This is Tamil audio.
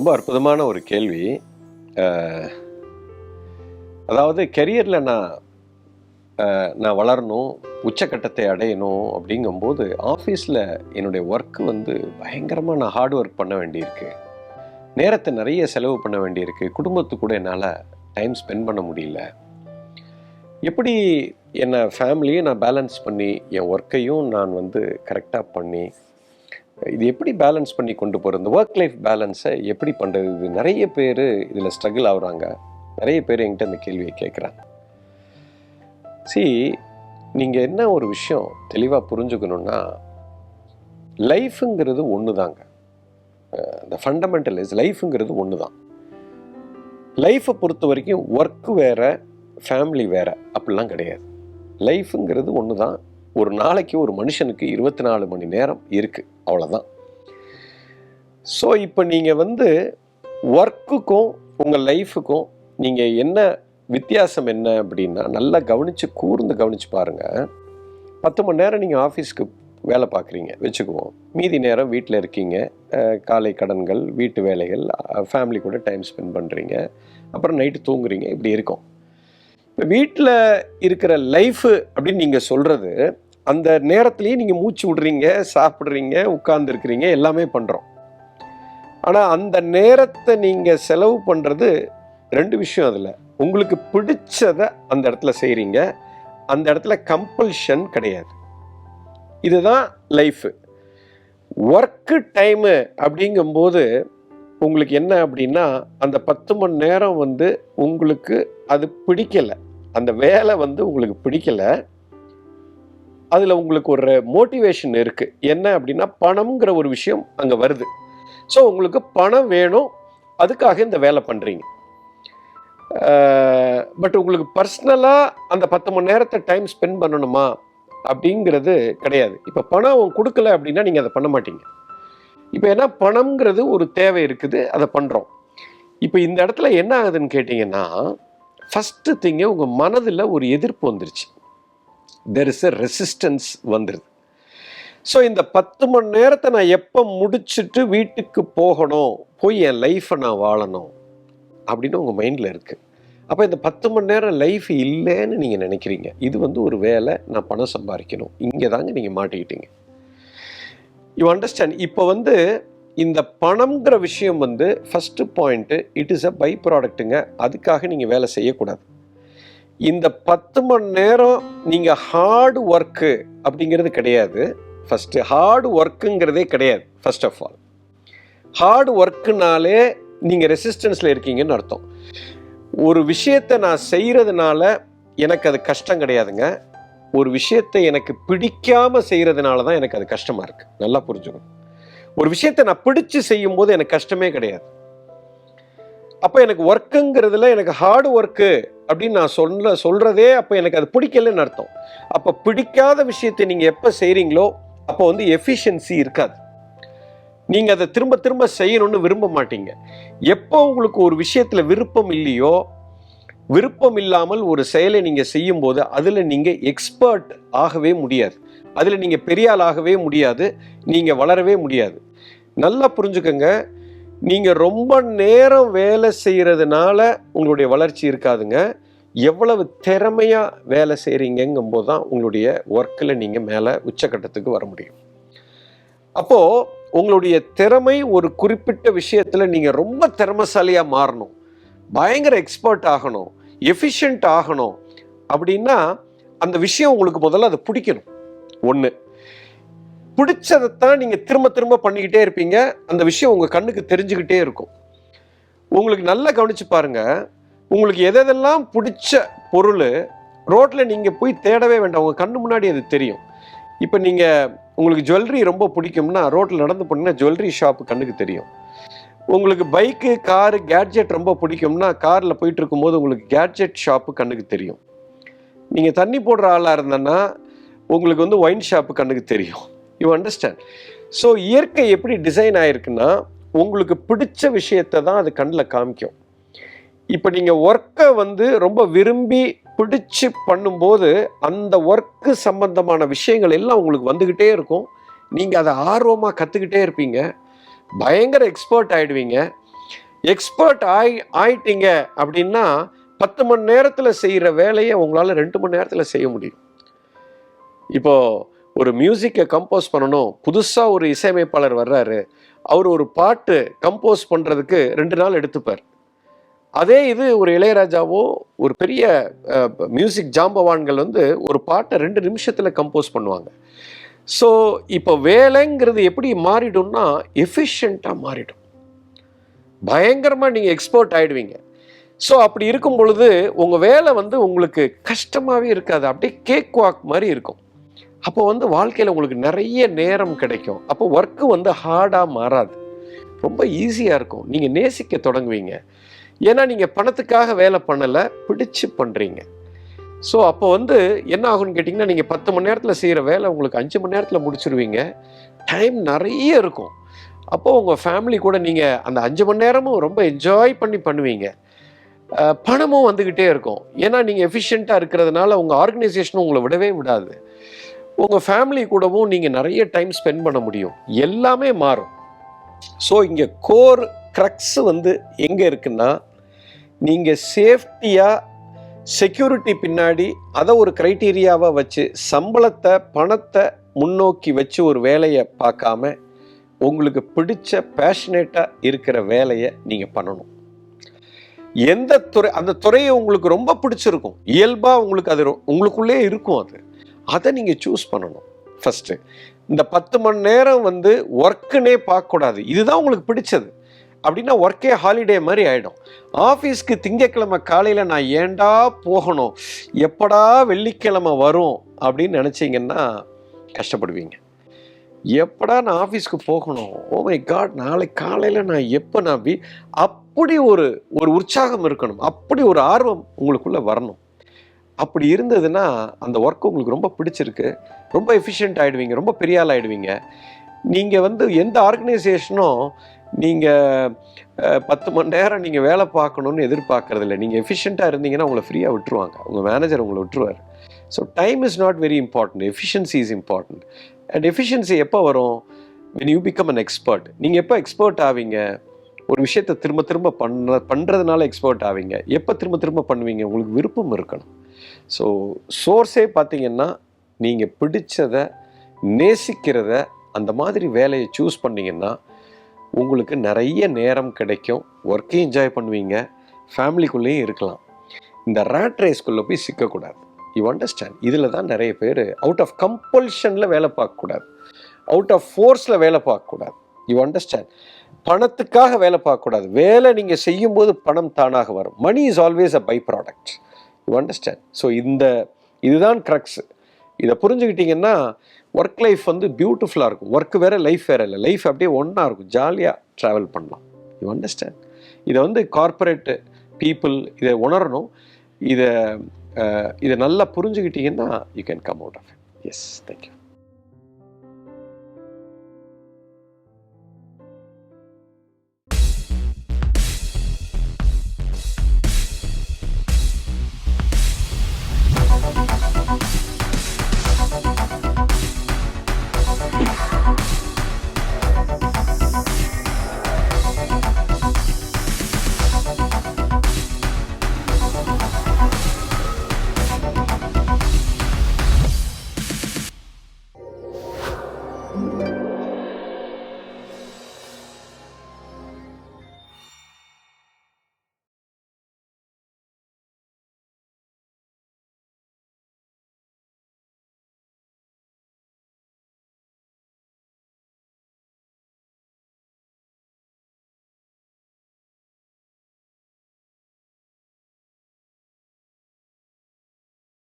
ரொம்ப அற்புதமான ஒரு கேள்வி. அதாவது கெரியரில் நான் வளரணும், உச்சக்கட்டத்தை அடையணும் அப்படிங்கும்போது ஆஃபீஸில் என்னுடைய ஒர்க்கு பயங்கரமாக நான் ஹார்ட் ஒர்க் பண்ண வேண்டியிருக்கு. நேரத்தை நிறைய செலவு பண்ண வேண்டியிருக்கு. குடும்பத்து கூட என்னால் டைம் ஸ்பெண்ட் பண்ண முடியல. எப்படி என்னை ஃபேமிலியும் நான் பேலன்ஸ் பண்ணி என் ஒர்க்கையும் நான் கரெக்டாக பண்ணி இது எப்படி பேலன்ஸ் பண்ணி கொண்டு போகிறது, இந்த ஒர்க் லைஃப் பேலன்ஸை எப்படி பண்ணுறது? இது நிறைய பேர் இதில் ஸ்ட்ரகிள் ஆகுறாங்க. நிறைய பேர் என்கிட்ட இந்த கேள்வியை கேட்குறாங்க. நீங்கள் என்ன ஒரு விஷயம் தெளிவாக புரிஞ்சுக்கணுன்னா, லைஃபுங்கிறது ஒன்று தாங்க. இந்த ஃபண்டமெண்டல் இஸ் லைஃபுங்கிறது ஒன்று தான். லைஃப்பை பொறுத்த வரைக்கும் ஒர்க்கு வேறு, ஃபேமிலி வேறு அப்படிலாம் கிடையாது. லைஃபுங்கிறது ஒன்று தான். ஒரு நாளைக்கு ஒரு மனுஷனுக்கு 24 மணி நேரம் இருக்குது, அவ்வளோதான். ஸோ இப்போ நீங்கள் ஒர்க்குக்கும் உங்கள் லைஃபுக்கும் நீங்கள் என்ன வித்தியாசம் என்ன அப்படின்னா, நல்லா கூர்ந்து கவனித்து பாருங்கள். 10 மணி நேரம் நீங்கள் ஆஃபீஸ்க்கு வேலை பார்க்குறீங்க வச்சுக்குவோம். மீதி நேரம் வீட்டில் இருக்கீங்க, காலை கடன்கள், வீட்டு வேலைகள், ஃபேமிலி கூட டைம் ஸ்பெண்ட் பண்ணுறீங்க, அப்புறம் நைட்டு தூங்குறீங்க. இப்படி இருக்கும். இப்போ வீட்டில் இருக்கிற லைஃபு அப்படின்னு நீங்கள் சொல்கிறது, அந்த நேரத்துலேயே நீங்கள் மூச்சு விடுறீங்க, சாப்பிட்றீங்க, உட்கார்ந்துருக்கிறீங்க, எல்லாமே பண்ணுறோம். ஆனால் அந்த நேரத்தை நீங்கள் செலவு பண்ணுறது 2 விஷயம். அதில் உங்களுக்கு பிடிச்சதை அந்த இடத்துல செய்கிறீங்க. அந்த இடத்துல கம்பல்ஷன் கிடையாது. இதுதான் லைஃபு. ஒர்க்கு டைமு அப்படிங்கும்போது உங்களுக்கு என்ன அப்படின்னா, அந்த 10 மணி நேரம் உங்களுக்கு அது பிடிக்கலை, அந்த வேலை உங்களுக்கு பிடிக்கலை. அதில் உங்களுக்கு ஒரு மோட்டிவேஷன் இருக்குது. என்ன அப்படின்னா, பணம்ங்கிற ஒரு விஷயம் அங்கே வருது. ஸோ உங்களுக்கு பணம் வேணும், அதுக்காக இந்த வேலை பண்ணுறீங்க. பட் உங்களுக்கு பர்சனலாக அந்த 10 மணி நேரத்தை டைம் ஸ்பெண்ட் பண்ணணுமா அப்படிங்கிறது கிடையாது. இப்போ பணம் அவங்க கொடுக்கல அப்படின்னா நீங்கள் அதை பண்ண மாட்டீங்க. இப்போ ஏன்னா பணம்ங்கிறது ஒரு தேவை இருக்குது, அதை பண்ணுறோம். இப்போ இந்த இடத்துல என்ன ஆகுதுன்னு கேட்டிங்கன்னா, ஃபஸ்ட்டு திங்கு உங்கள் மனதில் ஒரு எதிர்ப்பு வந்துருச்சு. தெர் இஸ் எ ரெசிஸ்டன்ஸ் வந்துடுது. ஸோ இந்த 10 மணி நேரத்தை நான் எப்போ முடிச்சுட்டு வீட்டுக்கு போகணும், போய் என் லைஃப்பை நான் வாழணும் அப்படின்னு உங்கள் மைண்டில் இருக்குது. அப்போ இந்த 10 மணி நேரம் லைஃப் இல்லைன்னு நீங்கள் நினைக்கிறீங்க. இது ஒரு வேலை, நான் பணம் சம்பாதிக்கணும். இங்கே தாங்க நீங்கள் மாட்டிக்கிட்டீங்க. You understand? இப்போ இந்த பணம்ங்கிற விஷயம் first point, it is a by ப்ராடக்ட்டுங்க. அதுக்காக நீங்கள் வேலை செய்யக்கூடாது. இந்த 10 மணி நேரம் நீங்கள் ஹார்டு ஒர்க்கு அப்படிங்கிறது கிடையாது. ஃபஸ்ட்டு ஹார்டு ஒர்க்குங்கிறதே கிடையாது. ஃபர்ஸ்ட் ஆஃப் ஆல், ஹார்டு ஒர்க்குனாலே நீங்கள் ரெசிஸ்டன்ஸில் இருக்கீங்கன்னு அர்த்தம். ஒரு விஷயத்தை நான் செய்கிறதுனால எனக்கு அது கஷ்டம் கிடையாதுங்க. ஒரு விஷயத்தை எனக்கு பிடிக்காமல் செய்கிறதுனால தான் எனக்கு அது கஷ்டமாக இருக்குது. நல்லா புரிஞ்சுக்கணும். ஒரு விஷயத்தை நான் பிடிச்சி செய்யும்போது எனக்கு கஷ்டமே கிடையாது. அப்போ எனக்கு ஒர்க்குங்கிறதுல எனக்கு ஹார்டு ஒர்க்கு அப்படின்னு நான் சொல்கிறதே அப்போ எனக்கு அது பிடிக்கலன்னு அர்த்தம். அப்போ பிடிக்காத விஷயத்தை நீங்கள் எப்போ செய்கிறீங்களோ அப்போ எஃபிஷியன்சி இருக்காது. நீங்கள் அதை திரும்ப திரும்ப செய்யணும்னு விரும்ப மாட்டீங்க. எப்போ உங்களுக்கு ஒரு விஷயத்தில் விருப்பம் இல்லையோ, விருப்பம் இல்லாமல் ஒரு செயலை நீங்கள் செய்யும்போது அதில் நீங்கள் எக்ஸ்பர்ட் ஆகவே முடியாது. அதில் நீங்கள் பெரிய ஆள் ஆகவே முடியாது. நீங்கள் வளரவே முடியாது. நல்லா புரிஞ்சுக்கங்க. நீங்கள் ரொம்ப நேரம் வேலை செய்கிறதுனால உங்களுடைய வளர்ச்சி இருக்காதுங்க. எவ்வளவு திறமையாக வேலை செய்கிறீங்கும்போது தான் உங்களுடைய ஒர்க்கில் நீங்கள் மேலே உச்சக்கட்டத்துக்கு வர முடியும். அப்போது உங்களுடைய திறமை ஒரு குறிப்பிட்ட விஷயத்தில் நீங்கள் ரொம்ப திறமைசாலியாக மாறணும், பயங்கர எக்ஸ்பர்ட் ஆகணும், எஃபிஷியன்ட் ஆகணும் அப்படின்னா அந்த விஷயம் உங்களுக்கு முதல்ல அதை பிடிக்கணும். ஒன்று, பிடிச்சதைத்தான் நீங்கள் திரும்ப திரும்ப பண்ணிக்கிட்டே இருப்பீங்க. அந்த விஷயம் உங்கள் கண்ணுக்கு தெரிஞ்சுக்கிட்டே இருக்கும். உங்களுக்கு நல்லா கவனித்து பாருங்கள். உங்களுக்கு எதெல்லாம் பிடிச்ச பொருள் ரோட்டில் நீங்கள் போய் தேடவே வேண்டாம், உங்கள் கண்ணு முன்னாடி அது தெரியும். இப்போ உங்களுக்கு ஜுவல்லரி ரொம்ப பிடிக்கும்னா ரோட்டில் நடந்து போனீங்கன்னா ஜுவல்லரி ஷாப்பு கண்ணுக்கு தெரியும். உங்களுக்கு பைக்கு, காரு, கேட்ஜெட் ரொம்ப பிடிக்கும்னா காரில் போயிட்டு இருக்கும்போது உங்களுக்கு கேட்ஜெட் ஷாப்பு கண்ணுக்கு தெரியும். நீங்கள் தண்ணி போடுற ஆளாக இருந்தேன்னா உங்களுக்கு ஒயின் ஷாப்பு கண்ணுக்கு தெரியும். You understand? ஸோ இயற்கை எப்படி டிசைன் ஆகிருக்குன்னா உங்களுக்கு பிடிச்ச விஷயத்தை தான் அது கண்ணில் காமிக்கும். இப்போ நீங்கள் ஒர்க்கை ரொம்ப விரும்பி பிடிச்சி பண்ணும்போது அந்த ஒர்க்கு சம்பந்தமான விஷயங்கள் எல்லாம் உங்களுக்கு வந்துக்கிட்டே இருக்கும். நீங்கள் அதை ஆர்வமாக கற்றுக்கிட்டே இருப்பீங்க, பயங்கர எக்ஸ்பர்ட் ஆகிடுவீங்க. எக்ஸ்பர்ட் ஆயிட்டீங்க அப்படின்னா 10 மணி நேரத்தில் செய்கிற வேலையை உங்களால் 2 மணி நேரத்தில் செய்ய முடியும். இப்போ ஒரு மியூசிக்கை கம்போஸ் பண்ணணும், புதுசாக ஒரு இசையமைப்பாளர் வர்றாரு, அவர் ஒரு பாட்டு கம்போஸ் பண்ணுறதுக்கு 2 நாள் எடுத்துப்பார். அதே இது ஒரு இளையராஜாவோ ஒரு பெரிய மியூசிக் ஜாம்பவான்கள் வந்து ஒரு பாட்டை 2 நிமிஷத்தில் கம்போஸ் பண்ணுவாங்க. ஸோ இப்போ வேலைங்கிறது எப்படி மாறிடும்னா எஃபிஷியண்ட்டாக மாறிடும். பயங்கரமாக நீங்கள் எக்ஸ்பர்ட் ஆகிடுவீங்க. ஸோ அப்படி இருக்கும் பொழுது உங்கள் வேலை வந்து உங்களுக்கு கஷ்டமாகவே இருக்காது, அப்படியே கேக் வாக் மாதிரி இருக்கும். அப்போ வந்து வாழ்க்கையில் உங்களுக்கு நிறைய நேரம் கிடைக்கும். அப்போ ஒர்க்கு வந்து ஹார்டாக மாறாது, ரொம்ப ஈஸியாக இருக்கும். நீங்கள் நேசிக்க தொடங்குவீங்க. ஏன்னா நீங்கள் பணத்துக்காக வேலை பண்ணலை, பிடிச்சு பண்ணுறீங்க. ஸோ அப்போ வந்து என்ன ஆகும்னு கேட்டிங்கன்னா, நீங்கள் 10 மணி நேரத்தில் செய்கிற வேலை உங்களுக்கு 5 மணி நேரத்தில் முடிச்சுடுவீங்க. டைம் நிறைய இருக்கும். அப்போது உங்கள் ஃபேமிலி கூட நீங்கள் அந்த 5 மணி நேரமும் ரொம்ப என்ஜாய் பண்ணி பண்ணுவீங்க. பணமும் வந்துக்கிட்டே இருக்கும். ஏன்னா நீங்கள் எஃபிஷியண்ட்டாக இருக்கிறதுனால உங்கள் ஆர்கனைசேஷனும் உங்களை விடவே விடாது. உங்கள் ஃபேமிலி கூடவும் நீங்கள் நிறைய டைம் ஸ்பெண்ட் பண்ண முடியும். எல்லாமே மாறும். ஸோ இங்கே கோர் க்ரக்ஸ் வந்து எங்கே இருக்குன்னா, நீங்கள் சேஃப்டியாக செக்யூரிட்டி பின்னாடி அதை ஒரு க்ரைட்டீரியாவாக வச்சு சம்பளத்தை பணத்தை முன்னோக்கி வச்சு ஒரு வேலையை பார்க்காம உங்களுக்கு பிடிச்ச பேஷனேட்டாக இருக்கிற வேலையை நீங்கள் பண்ணணும். எந்த துறை, அந்த துறையை உங்களுக்கு ரொம்ப பிடிச்சிருக்கும், இயல்பாக உங்களுக்கு அது உங்களுக்குள்ளே இருக்கும், அதை நீங்கள் சூஸ் பண்ணணும். ஃபஸ்ட்டு இந்த 10 மணி நேரம் வந்து ஒர்க்குன்னே பார்க்கக்கூடாது. இதுதான் உங்களுக்கு பிடிச்சது அப்படின்னா ஒர்க்கே ஹாலிடே மாதிரி ஆகிடும். ஆஃபீஸ்க்கு திங்கக்கிழமை காலையில் நான் ஏண்டா போகணும், எப்படா வெள்ளிக்கிழமை வரும் அப்படின்னு நினச்சிங்கன்னா கஷ்டப்படுவீங்க. எப்படா நான் ஆஃபீஸ்க்கு போகணும், ஓ மை காட் நாளைக்கு காலையில் நான் எப்போ நான் அப்படி ஒரு உற்சாகம் இருக்கணும், அப்படி ஒரு ஆர்வம் உங்களுக்குள்ளே வரணும். அப்படி இருந்ததுன்னா அந்த ஒர்க் உங்களுக்கு ரொம்ப பிடிச்சிருக்கு, ரொம்ப எஃபிஷியன்ட் ஆகிடுவீங்க, ரொம்ப பெரிய ஆள் ஆகிடுவீங்க. நீங்கள் வந்து எந்த ஆர்கனைசேஷனும் நீங்கள் 10 மணி நேரம் நீங்கள் வேலை பார்க்கணுன்னு எதிர்பார்க்கறதில்ல. நீங்கள் எஃபிஷியண்ட்டாக இருந்தீங்கன்னா உங்களை ஃப்ரீயாக விட்டுருவாங்க, உங்கள் மேனேஜர் உங்களை விட்டுருவார். So time is not very important, efficiency is important. And efficiency எப்போ வரும்? when you become an expert. நீங்கள் எப்போ எக்ஸ்பர்ட் ஆவீங்க? ஒரு விஷயத்தை திரும்ப திரும்ப பண்ணுறதுனால எக்ஸ்பர்ட் ஆவீங்க. எப்போ திரும்ப திரும்ப பண்ணுவீங்க? உங்களுக்கு விருப்பம் இருக்கணும். ஸோ சோர்ஸே பார்த்தீங்கன்னா நீங்கள் பிடிச்சதை நேசிக்கிறத அந்த மாதிரி வேலையை சூஸ் பண்ணிங்கன்னா உங்களுக்கு நிறைய நேரம் கிடைக்கும், ஒர்க்கையும் என்ஜாய் பண்ணுவீங்க, ஃபேமிலிக்குள்ளேயும் இருக்கலாம். இந்த ரேட் ரேஸ்க்குள்ளே போய் சிக்கக்கூடாது. You understand? இதில் தான் நிறைய பேர் அவுட் ஆஃப் கம்பல்ஷனில் வேலை பார்க்கக்கூடாது, அவுட் ஆஃப் ஃபோர்ஸில் வேலை பார்க்கக்கூடாது. You understand? பணத்துக்காக வேலை பார்க்கக்கூடாது. வேலை நீங்கள் செய்யும்போது பணம் தானாக வரும். Money is always a by product. You understand? So இதுதான் க்ரக்ஸ். இதை புரிஞ்சுக்கிட்டிங்கன்னா ஒர்க் லைஃப் வந்து பியூட்டிஃபுல்லாக இருக்கும். ஒர்க்கு வேறு, லைஃப் வேறு இல்லை. லைஃப் அப்படியே ஒன்றா இருக்கும், ஜாலியாக ட்ராவல் பண்ணலாம். You understand? இதை வந்து கார்ப்பரேட் பீப்புள் இதை உணரணும். இதை நல்லா புரிஞ்சுக்கிட்டிங்கன்னா you can come out of it. Yes, thank you.